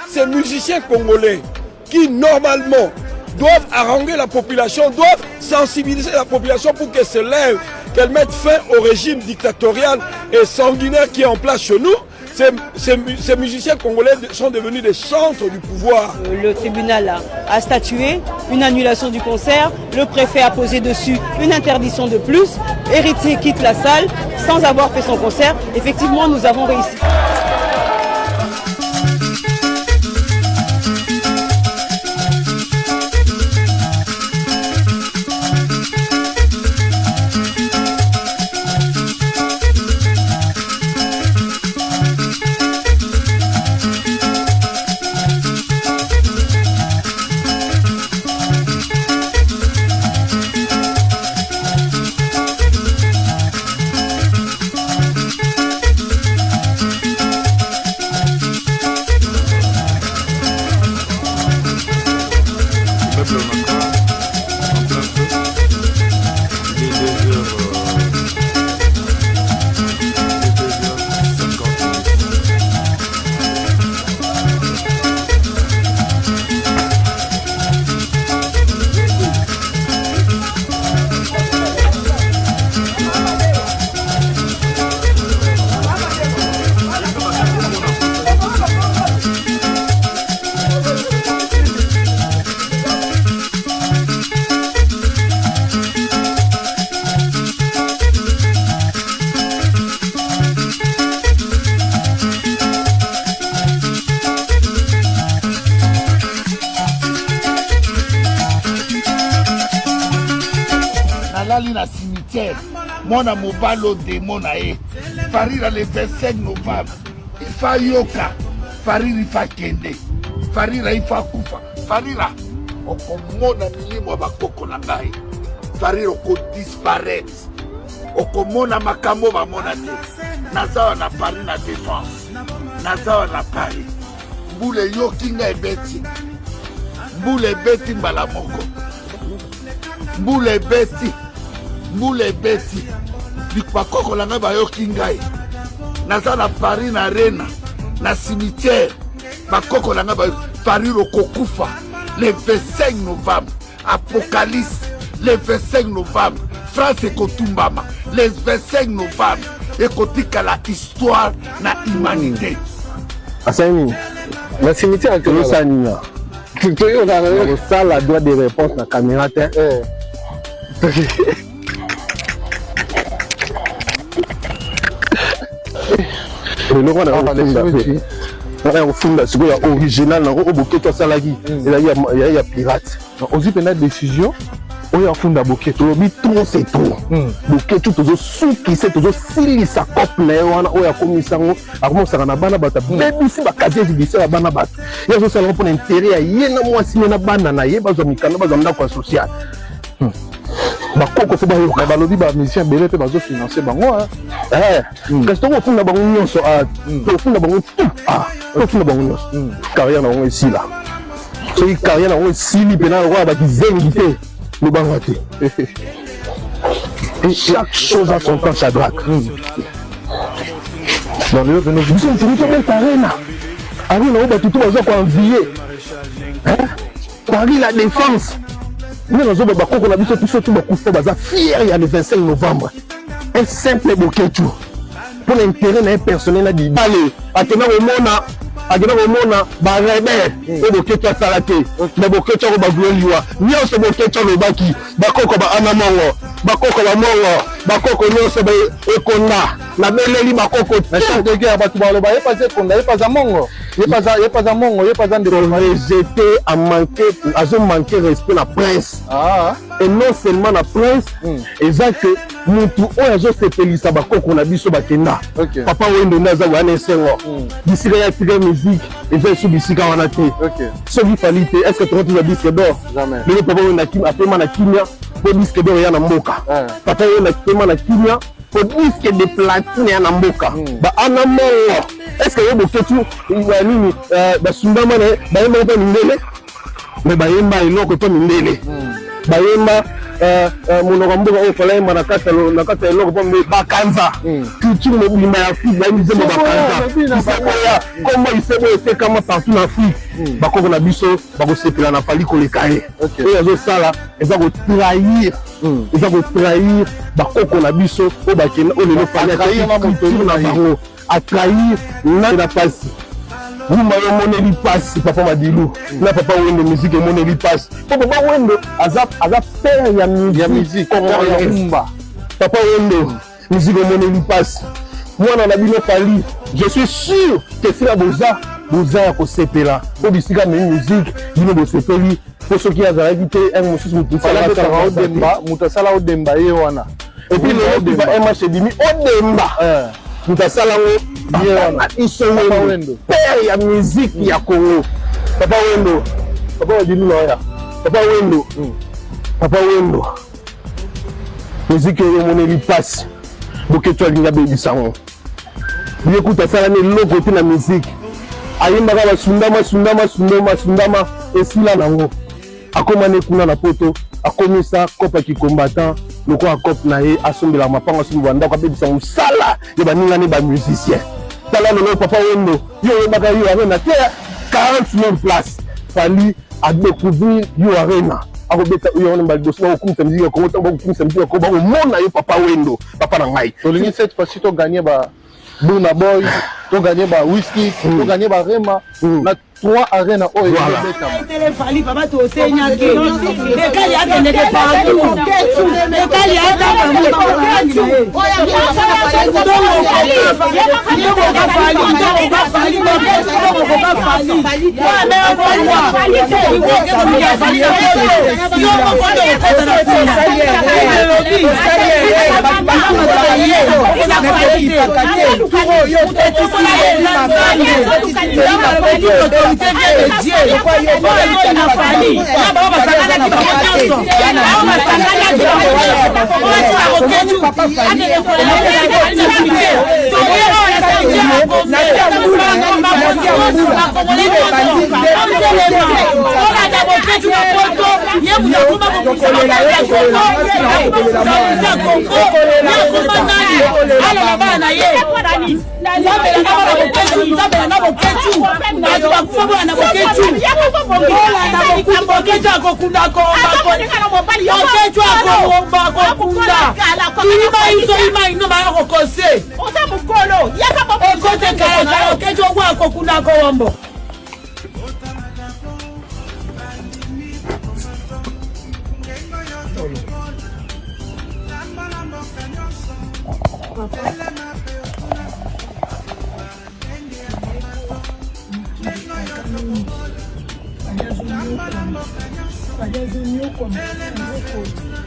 Ces musiciens congolais qui normalement doivent haranguer la population, doivent sensibiliser la population pour qu'elle se lève, qu'elle mette fin au régime dictatorial et sanguinaire qui est en place chez nous. Ces musiciens congolais sont devenus des chantres du pouvoir. Le tribunal a statué une annulation du concert, le préfet a posé dessus une interdiction de plus, Héritier quitte la salle sans avoir fait son concert. Effectivement, nous avons réussi. Na cimetière, mon amobalo démon aé. Farira le 25 novembre. Il fa yoka. Farira il fa kende. Farira il fa kufa. Farira. Okomona milimo bakoko na ngai. Farira oko disparaître. Okomona makambo ba mona te. Nazawa na Paris na défense. Nazawa na Paris. Mbule yokinga ebeti. Mbule beti mbala moko. Mbule beti. Mbule beti bakoko langa bayoki ngai naza na Paris na Arena na cimetière bakoko langa Paris okokufa le 25 novembre Apocalypse le 25 novembre France ekotumbama le 25 novembre ekotikala histoire na humanité Asani na cimetière que nous sanina on a ça la droit de réponse na caméra c'est original il y a pirate aussi une décision on a fondé bouquet trop c'est trop bouquet tout qui c'est si ça couple on a commis ça avant ça na bana bata baby si ba casier judiciaire bana bata il y a ça pour intérêt yena moi si na bana na ye bazo mikana bazo ndako social bakoko fo ba balobi ba mission belé pe bazo financer bango reste au fond na bango nyonso au fond na bango au fond na bango nyonso carrière na bango ici là c'est carrière na bango ici li pena roi ba kizengité le bango té et chaque chose a son temps Shadrach dans le venez vous êtes une belle arena arena ba tout bazo ko envier Paris la défense. Nous avons fier il y a le 25 novembre. Un simple bouquet tout. Pour l'intérêt personnel, il dit allez, à tenir au monde, barrébé, et bouquet tout à salaté, le bouquet tout à gloire, ni on se bouquet tout le baki, bakoko ba anamongo, bakoko ba mongo, bakoko ni on se ekonda, la belle bakoko, la chef de guerre, batu balo ba, il pas ekonda, il pas amongo. Il pas à mon, il pas à j'étais à manquer, à manquer respect la presse. Et non seulement la presse, et ça que nous tout on a juste fait ça bako qu'on a vu sur Bakenda. Papa ou Indonésie ou Anesero. D'ici il y a tiré musique et j'ai sous d'ici quand on a été. Ce qui fallait est-ce que tu as dit disque d'or? Jamais. Le papa on a kim après na kimia pour disque d'or ya na mboka. Papa on a kim na kimia pour disque de platine ya na mboka. Ba anamongo est-ce que yo boketu ya nini basundama na bayemba pa mindele mais bayemba eloko pa mindele bayemba monoko mboka oyo falayemba na kata eloko pa bakanza culture mobimba ya Afrique bayemizema bakanza isakoya kombo isebo etekama partout na Afrique bakoko na biso bakosepela na fali koleka ye oyo azosala eza kotrahir bakoko na biso oyo bakenda oyo lelo fali culture na bango atrahir na pasi Wumba yo moneli passe papa Madilu na papa Wendo musique moneli passe papa Wendo aza père ya musique Wumba papa Wendo musique moneli passe mwana na bino Fally je suis sûr que si la boza ya kosepela po bisika me musique bino bosepeli po soki azalaki te un mosusu mutasala odemba ye wana et puis le demba un match demi odemba mutasalango père ya musique ya Congo papa Madilu loya papa Wendo musique oyo moneli passe boketo alinga bebisango yekuta sala ne loko te na musique ayimbaka basundama esila nango akoma ne kuna na poto akomisa kopa ki combattant loko akop na ye asombela mapanga asomba ndako abebisa mosala ya baninga ne ba musicien tala lelo papa Wendo yo yebaka yo arena te 40,000 places Fally a découvrir yo arena akobeta yo on mbaldo so kumisa musique ko ngota kumisa musique ko ba mona yo papa Wendo papa na ngai tolingi cette fois ci to gagner ba Burna Boy to gagner ba Whisky to gagner ba Rema na 3 arena oyo Fally papa to senya ke ekali akende ke partout ekali ata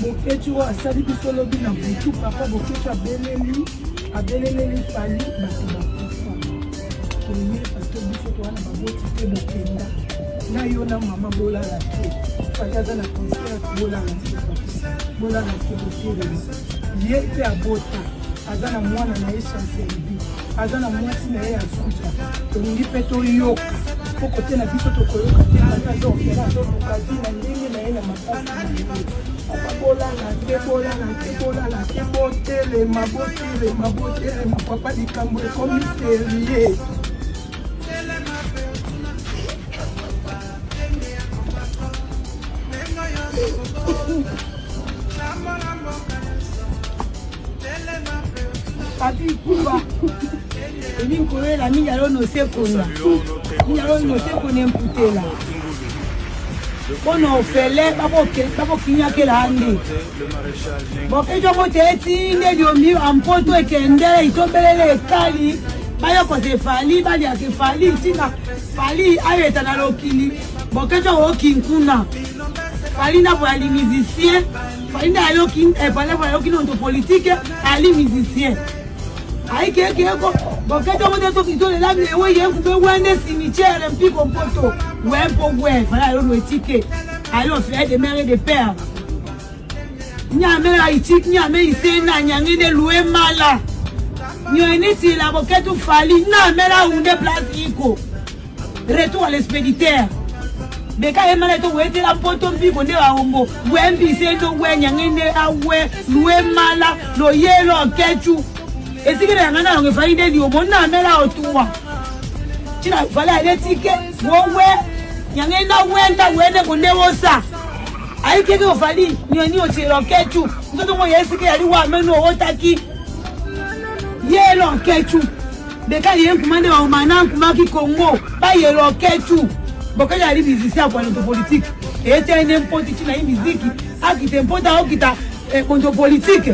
Boketu asali biso lobi na butu papa boketu abeleli Fally bato bakufa oye pato biso towana baboti te bokenda na yo na mama bolala te Fally aza na concert bolala te boteleli ye mpe abota aza na mwana na ye Chancelbi aza na mwasi na ye ya suta tolingi mpe toyoka po kote na biso tokoyoka te Fally azofela azoluka ti na ndenge na ye na makasi na ye bolala te botelema papa likambo ekomi serie papi kuba elinkolela minyalo nosekona emputela bono ofele babokinyakela ande bokejo mote etinde diomi ampoto ekendele itobelele ekali bayokoze Fally baliake Fally tina Fally ayeta na lokili bokejo okinkuna Fally na boyali musicien Fally na yoki nonto politique ali musicien aikekeko bokejo mote tokitolela ewe yenkube wende cimetière mpiko mpoto wempo we Fally ayo etike ayo fait de mère et de père nyame la itike nyame isena nyangine loué mala Nyoniti la boketu fali na mela unde place iko. Retour à l'expéditeur. Beka emala to wete la poto mbiko nde wa ombo. Wembi sendo wenyangene awe luwe mala lo yelo kechu. Esikire yangana ngo faide di omo na mela otuwa. China fala ile tike wowe nyangena wenda wene kunde wosa. Aikeke ofali nyoni otiro kechu. Ngoto mo yesike yali wa menu otaki. Yelo kechu. Beka yem kumande wa umana kumaki Congo. Ba yelo kechu. Boka yali musicien pour notre politique. Et n'importe qui na musique. A qui t'importe a qui ta contre politique.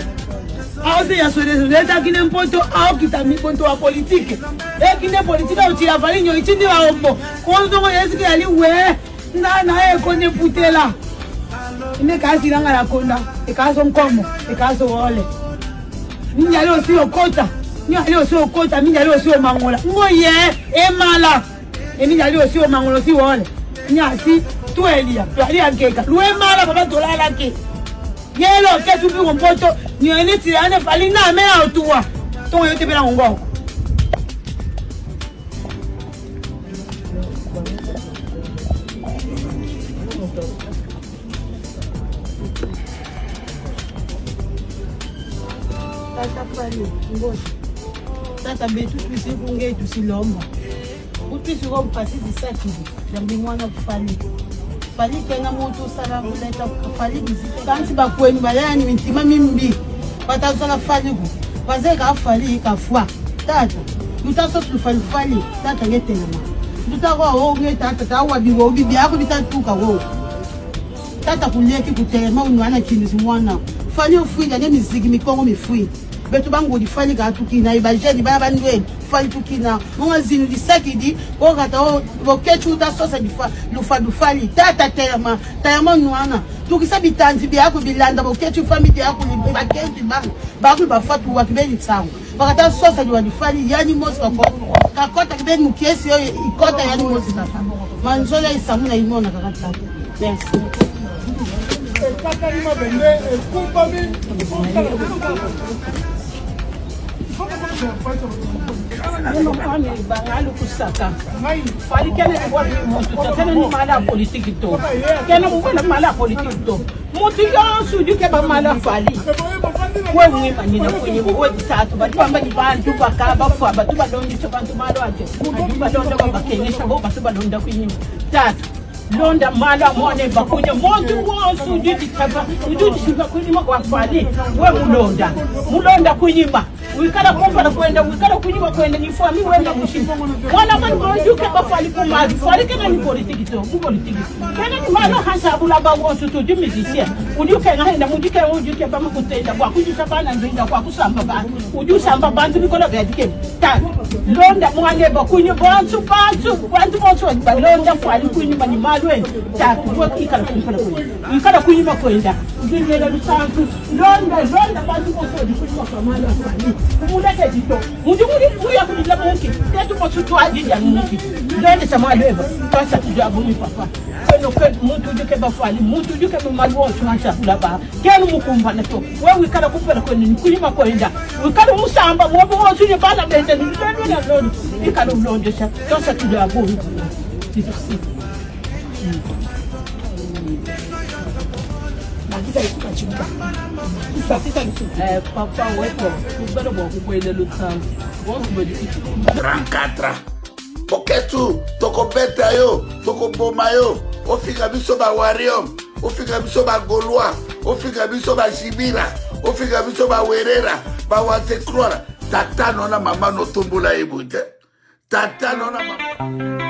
A aussi ya sole l'état qui n'importe a qui ta mi contre politique. Et qui n'est politique a ti avali nyo itini wa ombo. Ko ndo yesike yali we na konne putela. Ine kasi langa la konda. E kaso nkomo, e kaso wole. Ninyali osi okota. Ninyali osi okota, ninyali osi omangola. Ngoye e mala. Emi yali osi o mangolo si wole nyasi tuelia twali ankeka luwe mala baba dolala ke yelo ke tu bi kompoto ni ene ti ane fali na me autua to yo te bela ngo tata fali ngo tata betu twisi kunge tusilomba uti siko mpasi zisaki jambi mwana kufali fali kenga moto sala kuleta kufali bizite kanti bakweni bayani mintima mimbi batasala fali ku bazeka fali kafwa tata utaso kufali fali tata ngetela tutako ho ngeta tata wa biwo bibi yako bitatuka wo tata kuleki kutema unwana kinisi mwana fali ofuida ne miziki mikongo mifui betu bango di fali ka tukina ibajeni baba ndwe fali tukina mwazinu di sakidi o kata o bokechu ta sosa di fa lufa du fali tata tema nwana tukisa bitanzi byako bilanda bokechu family yako ni bakendi bango ba fatu wa kibeni tsango bakata sosa di wa di fali yani mosi ka kota kibeni mukesi yo ikota yani mosi ka manzola isamuna imona kakata yes Kakarima bende kumbami Neno kwani bangalu kusaka. Fali kene kwa mtu tena ni mala politiki to. Kene mwana mala politiki to. Mutu yo suju ke ba mala fali. Wewe mwema nina kwenye wewe tatu bamba ni bantu bakaba fa batu badondi to bantu malo ate. Badonda bakenyesha bo batu badonda kwenye tatu. Londa mala mone bakunya montu wonsu ujuti kaba ujuti shiba kunyima kwa fali we mulonda kunyima wikala kompa na kwenda wikala kunyima kwenda ni fami wenda mushimbo mwana mani bojuke bafali kumali fali kana ni politiki to mu politiki kana ni mala hasa bulaba wonsu to musicien ujuke ngahenda mujike ujuke bama kutenda kwa kujisa bana ndinda kwa kusamba bana ujusamba bantu bikola byadike ta londa mwane bakunya bonsu bantu balonda fali kunyima ni malwe ta kwa ikala kumpa kwenda ikala kunyima kwenda ujindela lusantu londa bantu boso di kunyima kwa mala fali kumuleke dito mujumuri uya kulila munki tetu bosu ajija munki londa samalweba pasa tujabuni papa kweno muntu juke bafali muntu juke malwo tunacha kulaba kenu mukumba nato wewe ikala kupela kwenda ni kunyima kwenda ikala musamba mwobo wosu ni bana bende ni na londo ikala londo sa tosa tujabuni titosi Nakita ikukachibuka. Isasita nisuka. Papa wepo. Kubero bo kukwele lutangu. Wonsu bodi kitu. 34. Boketu, toko beta yo, toko boma yo. Ofika biso ba wario, ofika biso ba golwa, ofika biso ba jibira, ofika biso ba werera, ba wasekrora. Tata nona mama no tombola ebute. Tata nona mama.